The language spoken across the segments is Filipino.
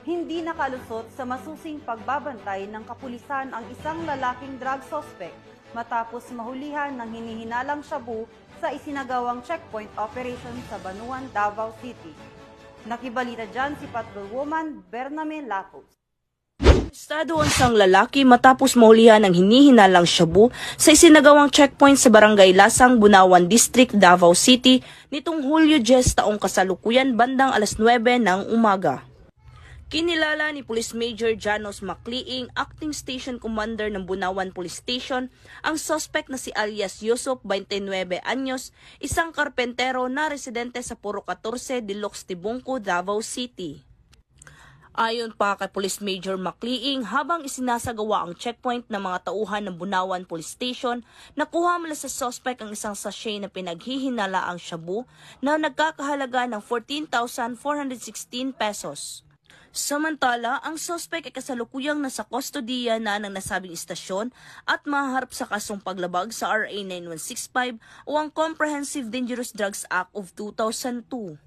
Hindi nakalusot sa masusing pagbabantay ng kapulisan ang isang lalaking drug suspect matapos mahulihan ng hinihinalang shabu sa isinagawang checkpoint operation sa Banuan, Davao City. Nakibalita dyan si Patrolwoman Bername Lapos. Estado ang isang lalaki matapos mahulihan ng hinihinalang shabu sa isinagawang checkpoint sa Barangay Lasang, Bunawan District, Davao City nitong Hulyo 10 taong kasalukuyan bandang alas 9 ng umaga. Kinilala ni Police Major Janos Macliing, Acting Station Commander ng Bunawan Police Station, ang suspect na si alias Yusuf, 29 anyos, isang karpentero na residente sa Puro 14, Dilox, Tibungco, Davao City. Ayon pa kay Police Major Macliing, habang isinasagawa ang checkpoint ng mga tauhan ng Bunawan Police Station, nakuha mula sa suspect ang isang sachet na pinaghihinalaang shabu na nagkakahalaga ng 14,416 pesos. Samantala, ang suspect ay kasalukuyang nasa kustodiya na ng nasabing istasyon at mahaharap sa kasong paglabag sa RA 9165 o ang Comprehensive Dangerous Drugs Act of 2002.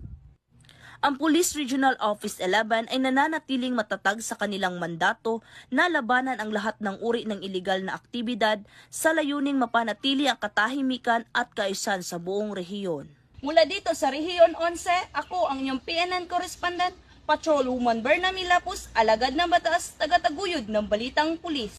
Ang Police Regional Office 11 ay nananatiling matatag sa kanilang mandato na labanan ang lahat ng uri ng iligal na aktibidad sa layuning mapanatili ang katahimikan at kaayusan sa buong rehiyon. Mula dito sa Rehiyon 11, ako ang inyong PNN correspondent, Patrolwoman Bername Lapus, alagad ng batas, taga-taguyod ng Balitang Pulis.